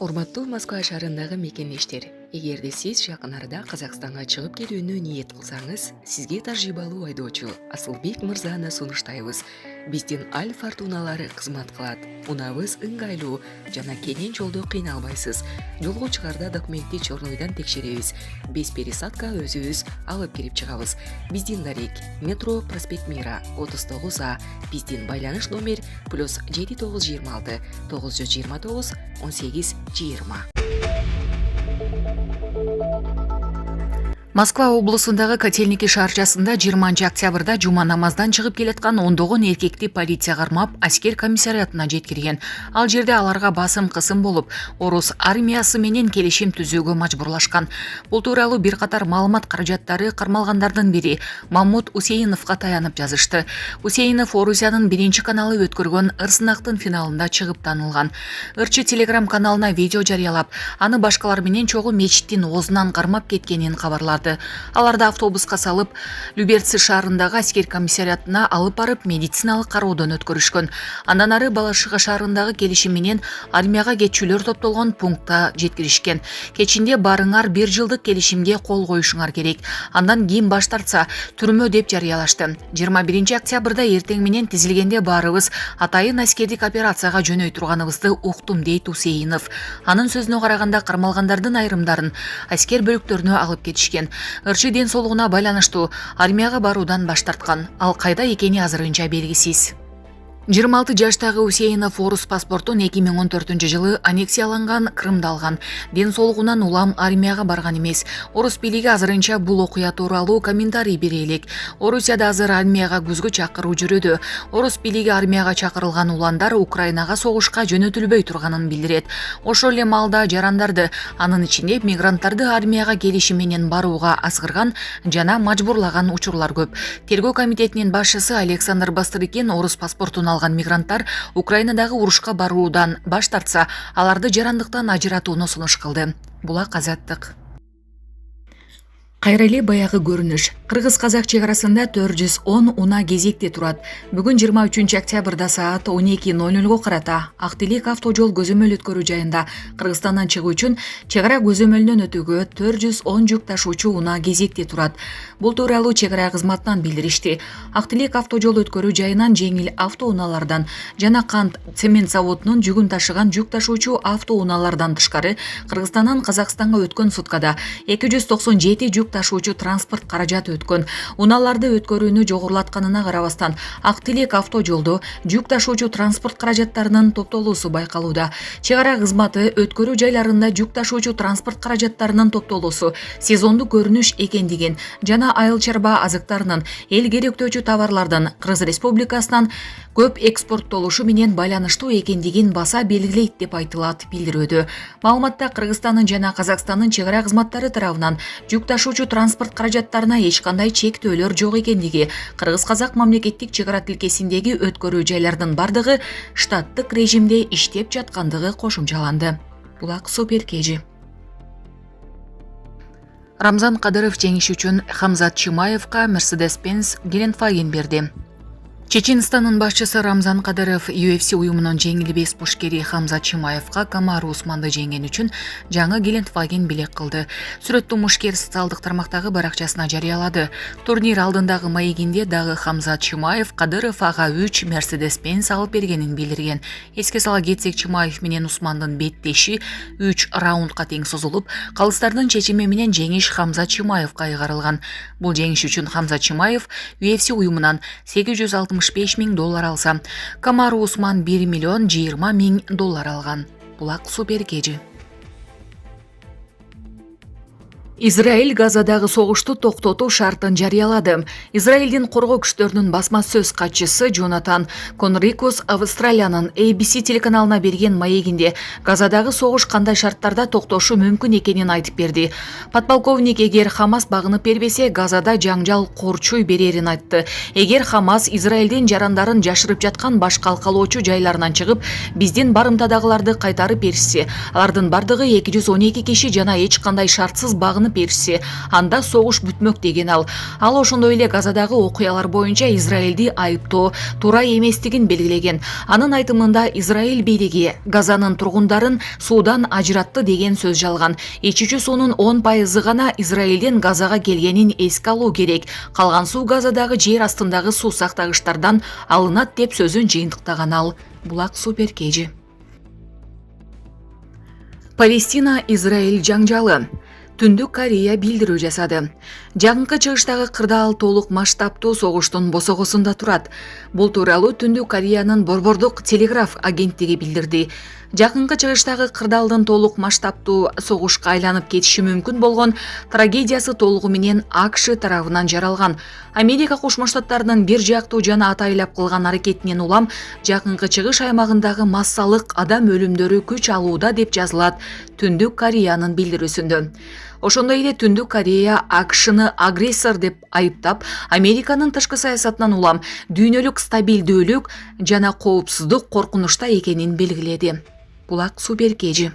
Урматтуу Москва шаарындагы мекендештер, эгерде сиз жакын арада Казакстанга чыгып келүүнү ниет кылсаңыз, сизге тажрыйбалуу айдоочу Асылбек мырзаны сунуштайбыз. Биздин Аль Фортуналары кызмат кылат. Унабыз ыңгайлуу жана кенен жолдо кыйналбайсыз. Жолго чыгарда документти чорнойдон текшеребиз. Без пересадка өзүбүз алып кирип чыгабыз. Биздин дарек метро проспект Мира 39А. Биздин байланыш номер +7926 929 1820. Москва облусундагы Котельники шаарчасында 20 октябрда жума намаздан чыгып келаткан ондогон эркекти полиция кармап аскер комиссариатына жеткирген. Ал жерде аларга басым кысым болуп, орус армиясы менен келишим түзүүгө мажбурлашкан. Бул тууралуу бир катар маалымат каражаттары кармалгандардын бири Мамут Усейновго таянып жазышты. Усейнов Орусиянын биринчи каналы өткөргөн ыр-сынактын финалында чыгып танылган. Ырчы телеграм каналына видео жарыялап, аны башкалар менен чогуу мечиттин оозунан кармап кеткенин кабарлады. Аларды автобуска салып, Люберцы шаарындагы аскер комиссариатына алып барып медициналык кароодон өткөрүшкөн. Андан ары Балашыга шаарындагы келишим менен армияга кетчүлөр топтолгон пунктка жеткиришкен. Кечинде барыңар 1 жылдык келишимге кол коюшуңар керек. Андан кийин баш тартса түрмө деп жарыялашты. 21 октябрда эртең менен тизилгенде баарыбыз атайын аскердик операцияга жөнөй турганыбызды уктум дейт Усейнов. Анын сөзүнө караганда кармалгандардын айрымдарын аскер бөлүктөрүнө алып кетишкен. Ырчы ден соолугуна байланыштуу армияга баруудан баш тарткан. Ал кайда экени азырынча белгисиз. 26 жаштагы Усейнов орус паспортун 2014 жылы аннексияланган Крымда алган. Ден соолугунан улам армияга барган эмес. Орус бийлиги азырынча бул окуя тууралуу комментарий бере элек. Орусияда азыр армияга күзгү чакыруу жүрүүдө. Орус бийлиги армияга чакырылган уландар Украинага согушка жөнөтүлбөй турганын билдирет. Ошол эле маалда жарандарды, анын ичинде мигранттарды армияга келишим менен барууга аскырган жана мажбурлаган учурлар көп. Тергөө комитетинин башчысы Александр Бастрыкин орус паспортун алган мигранттар Украинадагы урушка баруудан баш тартса, аларды жарандыктан ажыратууну сунуш кылды. Булак Азаттык. Кайра эле баягы көрүнүш. Кыргыз-казак чек арасында 410 уна кезекте турат. Бүгүн 23 октябрда саат 12:00 карата Ак Тилек автожол көзөмөл өткөрүү жайында Кыргызстандан чыгуу үчүн чек ара көзөмөлүнөн өтүүгө 410 жүк ташуучу уна кезекте турат. Бул тууралуу чек ара кызматынан билдиришти. Ак Тилек автожол өткөрүү жайынан жеңил автоунаалардан жана кант цемент заводунун жүгүн ташыган жүк ташуучу автоунаалардан тышкары Кыргызстандан Казакстанга өткөн суткада 297 жүк ташуучу транспорт каражаты өткөн. Унааларды өткөрүүнү жогорулатканына карабастан Ак Тилек автожолдо жүк ташуучу транспорт каражаттарынын топтолуусу байкалууда. Чек ара кызматы өткөрүү жайларында жүк ташуучу транспорт каражаттарынын топтолуусу сезондук көрүнүш экендигин жана айыл чарба азыктарынын эл керектөөчү товарлардын Кыргыз Республикасынан көп экспорттолушу менен байланыштуу экендигин баса белгилейт деп айтылат билдирүүдө. Маалыматта Кыргызстандын жана Казакстандын чек ара кызматтары тарабынан жүк ташуучу транспорт каражаттарына эч кандай чектөөлөр жок экендиги, Кыргыз-казак мамлекеттик чек ара тилкесиндеги өткөрүү жайлардын бардыгы штаттык режимде иштеп жаткандыгы кошумчаланды. Булак Суперкежи. Рамзан Кадыров жеңиш үчүн Хамзат Чимаевка Mercedes-Benz Гелендваген берди. Чеченстанын башчысы Рамзан Кадыров UFC уюмунун жеңилбес бушкери Хамзат Чимаевка Камару Усманды жеңген үчүн жаңы Гелендваген билек кылды. Сүрөттү мушкер социалдык тармактагы баракчасына жарыялады. Турнир алдындагы маегинде дагы Хамзат Чимаев Кадыров ага 3 Mercedes-Benz алып бергенин билдирген. Эске сала кетсек, Чимаев менен Усмандын беттеши 3 раундка тең созулуп, калыстардын чечими менен жеңиш Хамзат Чимаевка кайгарылган. Бул жеңиш үчүн Хамзат Чимаев UFC уюмунан $665,000 алса, Камару Усман $1,020,000 алган. Булак Суперкежи. Израиль Газадагы согушту токтотуу шартын жарыялады. Израилдин коргоо күчтөрүнүн басма сөз катчысы Джонатан Конрикус Австралиянын ABC телеканалына берген маегинде Газадагы согуш кандай шарттарда токтошу мүмкүн экенин айтып берди. Подполковник эгер Хамас багынып бербесе, Газада жаңжал корчуй берерин айтты. Эгер Хамас Израилдин жарандарын жашырып жаткан баш калкалоочу жайларынан чыгып, биздин барымтадагыларды кайтарып беришсе, алардын бардыгы 212 киши жана эч кандай шартсыз багынып першиси, анда согуш бүтмөк деген ал. Ал ошондой эле Газадагы окуялар боюнча Израилди айыптоо туура эместигин белгилеген. Анын айтымында Израиль бийлиги Газанын тургундарын суудан ажыратты деген сөз жалган. Ичүүчү суунун 10% гана Израилден Газага келгенин эске алуу керек. Калган суу Газадагы жер астындагы суу сактагычтардан алынат деп сөзүн жыйынтыктаган ал. Булак Суперкежи. Палестина-Израиль жаңжалы. Түндүк Корея билдирүү жасады. Жакынкы чыгыштагы кырдаал толук масштабтуу согуштун босогосунда турат. Бул тууралуу Түндүк Кореянын Борбордук телеграф агенттиги билдирди. Жакынкы чыгыштагы кырдаалдын толук масштабтуу согушка айланып кетиши мүмкүн болгон трагедиясы толугу менен АКШ тарабынан жаралган. Америка Кошмо Штаттарынын бир жактуу жана атайлап кылган аракетинен улам жакынкы чыгыш аймагындагы массалык адам өлүмдөрү күч алууда деп жазылат Түндүк Кореянын билдирүүсүндө. Ошондой эле Түндүк Корея АКШны агрессор деп айыптап, Американын тышкы саясатынан улам дүйнөлүк стабилдүүлүк жана коопсуздук коркунучта экенин белгиледи. Булак Суперкежи.